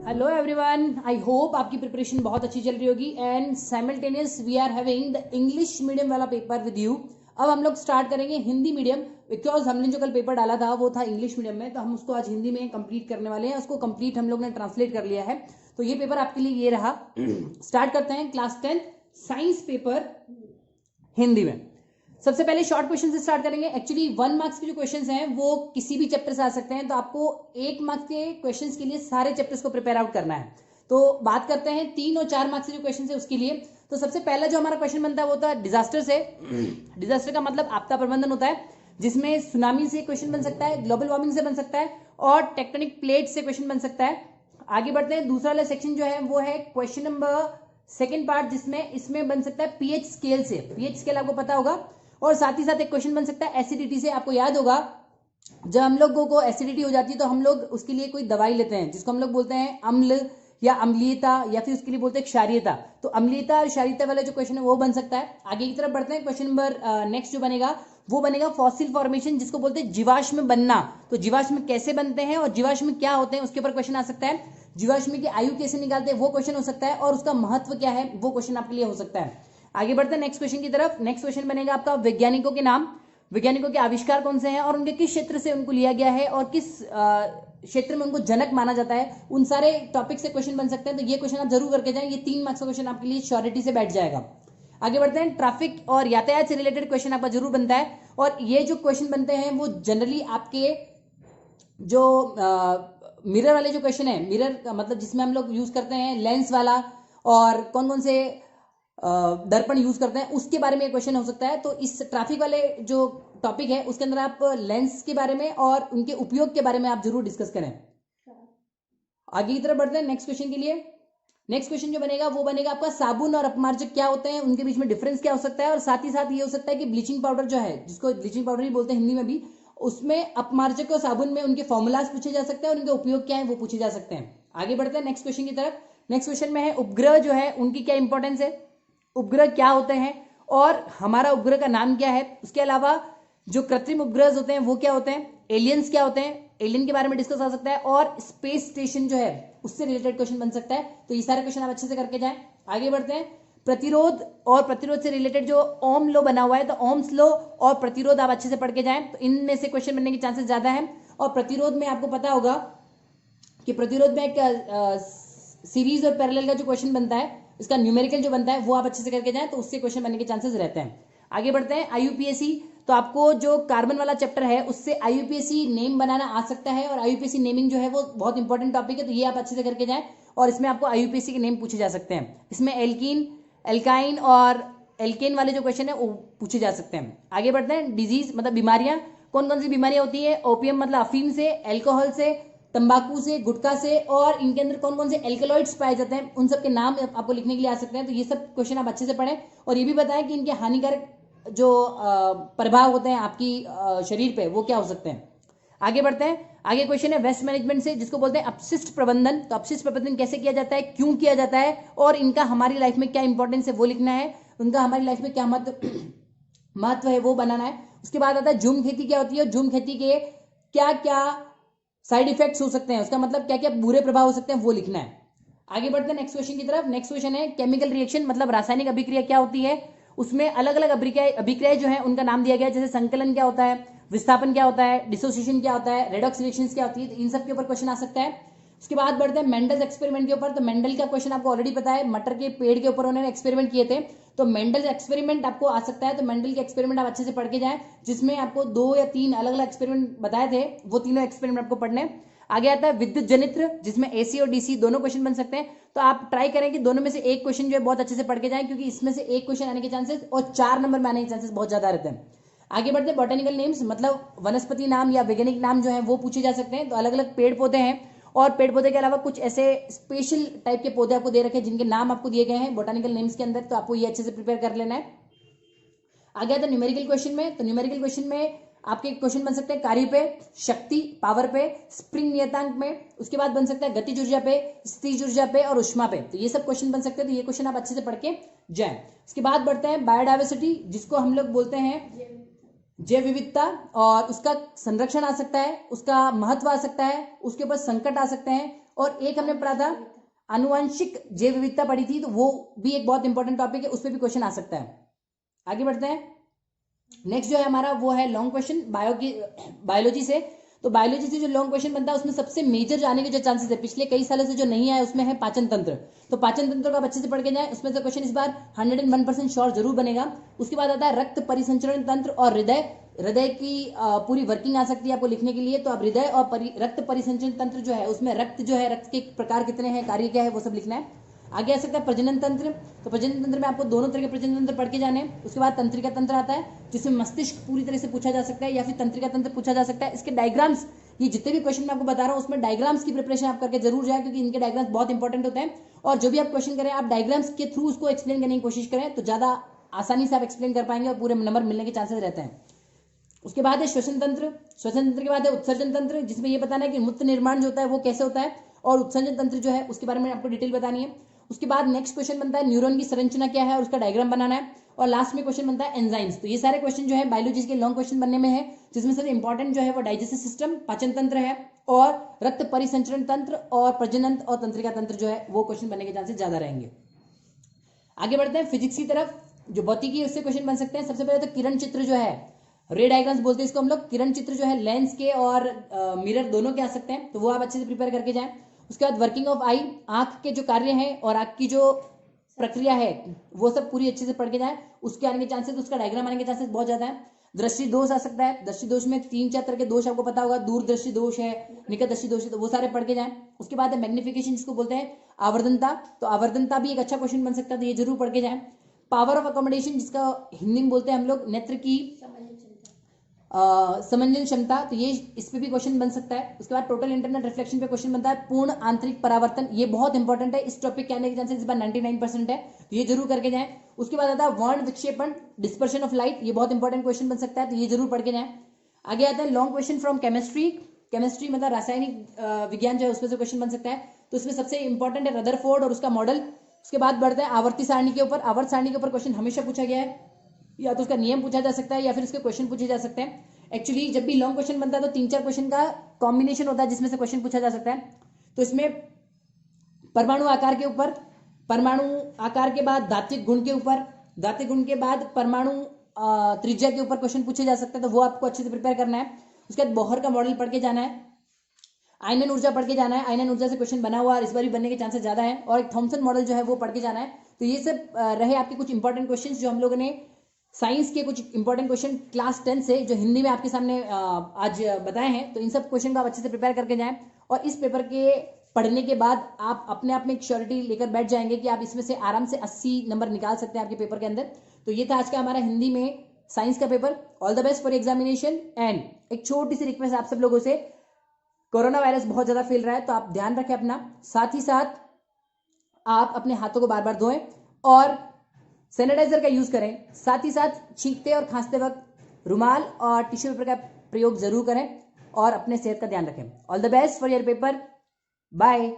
Hello everyone, I hope आपकी preparation बहुत अच्छी चल रही होगी and simultaneous we are having the English medium वाला पेपर विद यू। अब हम लोग स्टार्ट करेंगे हिंदी मीडियम, बिकॉज हमने जो कल पेपर डाला था वो था इंग्लिश मीडियम में, तो हम उसको आज हिंदी में कंप्लीट करने वाले हैं। उसको कंप्लीट हम लोग ने ट्रांसलेट कर लिया है, तो ये पेपर आपके लिए ये रहा। स्टार्ट करते हैं क्लास 10 साइंस पेपर हिंदी में। सबसे पहले शॉर्ट क्वेश्चन से स्टार्ट करेंगे। एक्चुअली 1 मार्क्स के जो क्वेश्चंस हैं वो किसी भी चैप्टर से आ सकते हैं, तो आपको 1 मार्क्स के क्वेश्चंस के लिए सारे चैप्टर्स को प्रिपेयर आउट करना है। तो बात करते हैं 3 और 4 मार्क्स के जो क्वेश्चन है उसके लिए। तो सबसे पहला जो हमारा क्वेश्चन बनता है वो होता है डिजास्टर से। डिजास्टर का मतलब आपदा प्रबंधन होता है, जिसमें सुनामी से क्वेश्चन बन सकता है, ग्लोबल वार्मिंग से बन सकता है और टेक्टोनिक प्लेट से क्वेश्चन बन सकता है। आगे बढ़ते हैं, दूसरा वाला सेक्शन जो है वो है क्वेश्चन नंबर सेकेंड पार्ट, जिसमें इसमें बन सकता है पीएच स्केल से। पीएच स्केल आपको पता होगा, और साथ ही साथ एक क्वेश्चन बन सकता है एसिडिटी से। आपको याद होगा जब हम लोगों को एसिडिटी हो जाती है तो हम लोग उसके लिए कोई दवाई लेते हैं जिसको हम लोग बोलते हैं अम्ल या अम्लीयता, या फिर उसके लिए बोलते हैं क्षारीयता। तो अम्लीयता और क्षारीयता वाला जो क्वेश्चन है वो बन सकता है। आगे की तरफ बढ़ते हैं, क्वेश्चन नंबर नेक्स्ट जो बनेगा वो बनेगा फॉसिल फॉर्मेशन, जिसको बोलते हैं जीवाश्म बनना। तो जीवाश्म कैसे बनते हैं और जीवाश्म क्या होते हैं उसके ऊपर क्वेश्चन आ सकता है। जीवाश्म की आयु कैसे निकालते हैं वो क्वेश्चन हो सकता है, और उसका महत्व क्या है वो क्वेश्चन आपके लिए हो सकता है। आगे बढ़ते हैं नेक्स्ट क्वेश्चन की तरफ। नेक्स्ट क्वेश्चन बनेगा आपका वैज्ञानिकों के नाम, वैज्ञानिकों के आविष्कार कौन से हैं और उनके किस क्षेत्र से उनको लिया गया है और किस क्षेत्र में उनको जनक माना जाता है। उन सारे टॉपिक से क्वेश्चन बन सकते हैं, तो ये क्वेश्चन आप जरूर करके जाएं। ये 3 मार्क्स का क्वेश्चन आपके लिए श्योरिटी से बैठ जाएगा। आगे बढ़ते हैं, ट्रैफिक और यातायात से रिलेटेड क्वेश्चन आपका जरूर बनता है, और ये जो क्वेश्चन बनते हैं वो जनरली आपके जो मिरर वाले जो क्वेश्चन है, मिरर का मतलब जिसमें हम लोग यूज करते हैं लेंस वाला, और कौन कौन से दर्पण यूज करते हैं उसके बारे में क्वेश्चन हो सकता है। तो इस ट्रैफिक वाले जो टॉपिक है उसके अंदर आप लेंस के बारे में और उनके उपयोग के बारे में आप जरूर डिस्कस करें। आगे की तरफ बढ़ते हैं नेक्स्ट क्वेश्चन के लिए। नेक्स्ट क्वेश्चन जो बनेगा वो बनेगा आपका साबुन और अपमार्जक क्या होते हैं, उनके बीच में डिफरेंस क्या हो सकता है, और साथ ही साथ ये हो सकता है कि ब्लीचिंग पाउडर जो है, जिसको ब्लीचिंग पाउडर ही बोलते हैं हिंदी में भी, उसमें अपमार्जक और साबुन में उनके फॉर्मूलाज पूछे जा सकते हैं और उनके उपयोग क्या है वो पूछे जा सकते हैं। आगे बढ़ते हैं नेक्स्ट क्वेश्चन की तरफ। नेक्स्ट क्वेश्चन में है उपग्रह जो है उनकी क्या इंपॉर्टेंस है, उपग्रह क्या होते हैं और हमारा उपग्रह का नाम क्या है। उसके अलावा जो कृत्रिम उपग्रह होते हैं वो क्या होते हैं, एलियंस क्या होते हैं, एलियन के बारे में डिस्कस आ सकता है, और स्पेस स्टेशन जो है उससे रिलेटेड क्वेश्चन बन सकता है। तो ये सारे क्वेश्चन आप अच्छे से करके जाएं। आगे बढ़ते हैं, प्रतिरोध और प्रतिरोध से रिलेटेड जो ओम लॉ बना हुआ है, तो ओम्स लॉ और प्रतिरोध आप अच्छे से पढ़ के जाएं, तो इनमें से क्वेश्चन बनने के चांसेस ज्यादा है। और प्रतिरोध में आपको पता होगा कि प्रतिरोध में एक सीरीज और पैरेलल का जो क्वेश्चन बनता है, इसका न्यूमेरिकल जो बनता है वो आप अच्छे से करके जाएं, तो उससे क्वेश्चन बनने के चांसेस रहते हैं। आगे बढ़ते हैं, आईयूपीएससी। तो आपको जो कार्बन वाला चैप्टर है उससे आईयूपीएससी नेम बनाना आ सकता है, और आईयूपीएससी नेमिंग जो है वो बहुत इंपॉर्टेंट टॉपिक है, तो ये आप अच्छे से करके जाएं, और इसमें आपको आईयूपीएससी के नेम पूछे जा सकते हैं। इसमें एल्कीन, एल्काइन और एल्केन वाले जो क्वेश्चन है वो पूछे जा सकते हैं। आगे बढ़ते हैं, डिजीज मतलब बीमारियां, कौन कौन सी बीमारियां होती है, ओपियम मतलब अफीम से, एल्कोहल से, तंबाकू से, गुटखा से, और इनके अंदर कौन कौन से एल्कलॉइड्स पाए जाते हैं, उन सब के नाम आपको लिखने के लिए आ सकते हैं। तो ये सब क्वेश्चन आप अच्छे से पढ़ें, और ये भी बताएं कि इनके हानिकारक जो प्रभाव होते हैं आपकी शरीर पे वो क्या हो सकते हैं। आगे बढ़ते हैं, आगे क्वेश्चन है वेस्ट मैनेजमेंट से, जिसको बोलते हैं अपशिष्ट प्रबंधन। तो अपशिष्ट प्रबंधन कैसे किया जाता है, क्यों किया जाता है, और इनका हमारी लाइफ में क्या इंपॉर्टेंस है वो लिखना है, उनका हमारी लाइफ में क्या महत्व है वो बनाना है। उसके बाद आता है झूम खेती क्या होती है, झूम खेती के क्या क्या साइड इफेक्ट्स हो सकते हैं, उसका मतलब क्या क्या बुरे प्रभाव हो सकते हैं वो लिखना है। आगे बढ़ते हैं नेक्स्ट क्वेश्चन की तरफ। नेक्स्ट क्वेश्चन है केमिकल रिएक्शन मतलब रासायनिक अभिक्रिया क्या होती है, उसमें अलग अलग अभिक्रियाएं जो है उनका नाम दिया गया है, जैसे संकलन क्या होता है, विस्थापन क्या होता है, डिसोसिएशन क्या होता है, रेडॉक्स रिएक्शंस क्या होती है, तो इन सब के ऊपर क्वेश्चन आ सकता है। उसके बाद बढ़ते हैं मेंडल्स एक्सपेरिमेंट के ऊपर। तो मेंडल का क्वेश्चन आपको ऑलरेडी पता है, मटर के पेड़ के ऊपर उन्होंने एक्सपेरिमेंट किए थे, तो मेंडल एक्सपेरिमेंट आपको आ सकता है। तो मेंडल के एक्सपेरिमेंट आप अच्छे से पढ़ के जाएं, जिसमें आपको 2 या 3 अलग अलग एक्सपेरिमेंट बताए थे, वो तीनों एक्सपेरिमेंट आपको पढ़ने। आगे आता है विद्युत जनित्र, जिसमें एसी और डीसी दोनों क्वेश्चन बन सकते हैं। तो आप ट्राई करें कि दोनों में से एक क्वेश्चन जो है बहुत अच्छे से पढ़ के जाएं, क्योंकि इसमें से एक क्वेश्चन आने के चांसेस और 4 नंबर में आने के चांसेस बहुत ज्यादा रहते हैं। आगे बढ़ते हैं, बॉटेनिकल नेम्स मतलब वनस्पति नाम या वैज्ञानिक नाम जो है वो पूछे जा सकते हैं। तो अलग अलग पेड़ पौधे हैं, और पेड़ पौधे के अलावा कुछ ऐसे स्पेशल टाइप के पौधे आपको दे रखे हैं जिनके नाम आपको दिए गए हैं बॉटेनिकल नेम्स के अंदर, तो आपको ये अच्छे से प्रिपेयर कर लेना है। आगे आता है न्यूमेरिकल क्वेश्चन में। तो न्यूमेरिकल क्वेश्चन में आपके क्वेश्चन बन सकते हैं कार्य पे, शक्ति पावर पे, स्प्रिंग नियतांक में, उसके बाद बन सकता है गतिज ऊर्जा पे, स्थितिज ऊर्जा पे और उष्मा पे। तो ये सब क्वेश्चन बन सकते हैं, तो ये क्वेश्चन आप अच्छे से पढ़ के जाएं। उसके बाद बढ़ते हैं बायोडाइवर्सिटी, जिसको हम लोग बोलते हैं जैव विविधता, और उसका संरक्षण आ सकता है, उसका महत्व आ सकता है, उसके ऊपर संकट आ सकते हैं, और एक हमने पढ़ा था आनुवंशिक जैव विविधता पढ़ी थी, तो वो भी एक बहुत इंपॉर्टेंट टॉपिक है, उस पर भी क्वेश्चन आ सकता है। आगे बढ़ते हैं। नेक्स्ट जो है हमारा वो है लॉन्ग क्वेश्चन बायोलॉजी से। तो बायोलॉजी से जो लॉन्ग क्वेश्चन बनता है उसमें सबसे मेजर आने के जो चांसेस है, पिछले कई सालों से जो नहीं आया उसमें है पाचन तंत्र। तो पाचन तंत्र को आप अच्छे से पढ़ के जाए, उसमें से क्वेश्चन इस बार 101% श्योर जरूर बनेगा। उसके बाद आता है रक्त परिसंचरण तंत्र और हृदय की पूरी वर्किंग आ सकती है आपको लिखने के लिए। तो आप हृदय और रक्त परिसंचरण तंत्र जो है उसमें रक्त के प्रकार कितने हैं, कार्य क्या है, वो सब लिखना है। आगे आ सकता है प्रजनन तंत्र। तो प्रजनन तंत्र में आपको दोनों तरह के प्रजनन तंत्र पढ़ के जाने हैं। उसके बाद तंत्रिका तंत्र आता है जिसमें मस्तिष्क पूरी तरह से पूछा जा सकता है या फिर तंत्रिका तंत्र पूछा जा सकता है। इसके डायग्राम्स, ये जितने भी क्वेश्चन मैं आपको बता रहा हूं उसमें डायग्राम्स की प्रिपरेशन आप करके जरूर जाए, क्योंकि इनके डायग्राम्स बहुत इंपॉर्टेंट होते हैं। और जो भी आप क्वेश्चन करें आप डायग्राम्स के थ्रू उसको एक्सप्लेन करने की कोशिश करें, तो ज्यादा आसानी से आप एक्सप्लेन कर पाएंगे और पूरे नंबर मिलने के चांसेस रहते हैं। उसके बाद है श्वसन तंत्र। श्वसन तंत्र के बाद है उत्सर्जन तंत्र, जिसमें यह बताना है कि मूत्र निर्माण जो होता है वो कैसे होता है, और उत्सर्जन तंत्र जो है उसके बारे में आपको डिटेल बतानी है। उसके बाद नेक्स्ट क्वेश्चन बनता है न्यूरॉन की संरचना क्या है और उसका डायग्राम बनाना है। और लास्ट में क्वेश्चन बनता है एंजाइम्स। तो ये सारे क्वेश्चन जो है बायोलॉजी के लॉन्ग क्वेश्चन बनने में है, जिसमें सबसे इंपॉर्टेंट जो है वो डाइजेस्टिव सिस्टम, पाचन तंत्र है, और रक्त परिसंचरण तंत्र और प्रजनन और तंत्रिका तंत्र जो है वो क्वेश्चन बनने के चांसेस ज्यादा रहेंगे। आगे बढ़ते हैं फिजिक्स की तरफ। जो भौतिकी उससे क्वेश्चन बन सकते हैं। सबसे पहले तो किरण चित्र जो है, रे डायग्राम्स बोलते हैं इसको हम लोग। किरण चित्र जो है लेंस के और मिरर दोनों के आ सकते हैं, तो वो आप अच्छे से प्रिपेयर करके जाएं। उसके बाद वर्किंग ऑफ आई, आंख के जो कार्य हैं और आंख की जो प्रक्रिया है वो सब पूरी अच्छे से पढ़ के जाएं। उसके आने के चांसेस, उसका डायग्राम आने के चांसेस बहुत ज्यादा है। दृष्टि दोष आ सकता है। दृष्टि दोष में 3-4 तरह के दोष आपको पता होगा, दूरदृष्टि दोष है, निकट दृष्टि दोष है, तो वो सारे पढ़ के जाएं। उसके बाद है मैग्निफिकेशन, जिसको बोलते हैं आवर्धनता। तो आवर्धनता भी एक अच्छा क्वेश्चन बन सकता है, तो ये जरूर पढ़ के जाएं। पावर ऑफ अकोमोडेशन, जिसका हिंदी में बोलते हैं हम लोग नेत्र की समंजन क्षमता, तो ये इस पे भी क्वेश्चन बन सकता है। उसके बाद टोटल इंटरनल रिफ्लेक्शन पे क्वेश्चन बनता है। पूर्ण आंतरिक परावर्तन, ये बहुत इंपॉर्टेंट है, इस टॉपिक के आने के चांसेस इस बार 99% है, तो ये जरूर करके जाएं। उसके बाद आता है वर्ण विक्षेपण, डिस्पर्शन ऑफ लाइट, ये बहुत इंपॉर्टेंट क्वेश्चन बन सकता है, तो ये जरूर पढ़ के जाएं। आगे आता है long question from chemistry. Chemistry मतलब रासायनिक विज्ञान जो है उसमें से क्वेश्चन बन सकता है, तो इसमें सबसे इंपॉर्टेंट है रदरफोर्ड और उसका मॉडल। उसके बाद बढ़ता है आवर्ती सारणी के ऊपर। आवर्त सारणी के ऊपर क्वेश्चन हमेशा पूछा गया है, या तो उसका नियम पूछा जा सकता है या फिर उसके क्वेश्चन पूछे जा सकते हैं। एक्चुअली जब भी लॉन्ग क्वेश्चन बनता है तो 3-4 क्वेश्चन का कॉम्बिनेशन होता है जिसमें से क्वेश्चन पूछा जा सकता है। तो इसमें परमाणु आकार के ऊपर, परमाणु आकार के बाद धात्विक गुण के ऊपर, धात्विक गुण के बाद परमाणु त्रिज्या के ऊपर क्वेश्चन पूछे जा सकते हैं, तो वो आपको अच्छे से प्रिपेयर करना है। उसके बाद बोहर का मॉडल पढ़ के जाना है। आयनन ऊर्जा पढ़ के जाना है, आयनन ऊर्जा से क्वेश्चन बना हुआ इस बार भी बनने के चांसेस ज्यादा है। और एक थॉमसन मॉडल जो है वो पढ़ के जाना है। तो ये सब रहे आपके कुछ इंपॉर्टेंट क्वेश्चन जो हम लोगों ने साइंस के कुछ इंपॉर्टेंट क्वेश्चन क्लास 10 से जो हिंदी में आपके सामने आज बताए हैं, तो इन सब क्वेश्चन को आप अच्छे से प्रिपेयर करके जाएं। और इस पेपर के पढ़ने के बाद आप अपने आप में एक श्योरिटी लेकर बैठ जाएंगे कि आप इसमें से आराम से 80 नंबर निकाल सकते हैं आपके पेपर के अंदर। तो ये था आज का हमारा हिंदी में साइंस का paper. All the best for examination. And एक छोटी सी रिक्वेस्ट आप सब लोगों से, कोरोना वायरस बहुत ज्यादा फैल रहा है, तो आप ध्यान रखें अपना, साथ ही साथ आप अपने हाथों को बार बार धोएं और सैनिटाइजर का यूज करें। साथ ही साथ छींकते और खांसते वक्त रुमाल और टिश्यू पेपर का प्रयोग जरूर करें और अपने सेहत का ध्यान रखें। All the best for your paper. Bye.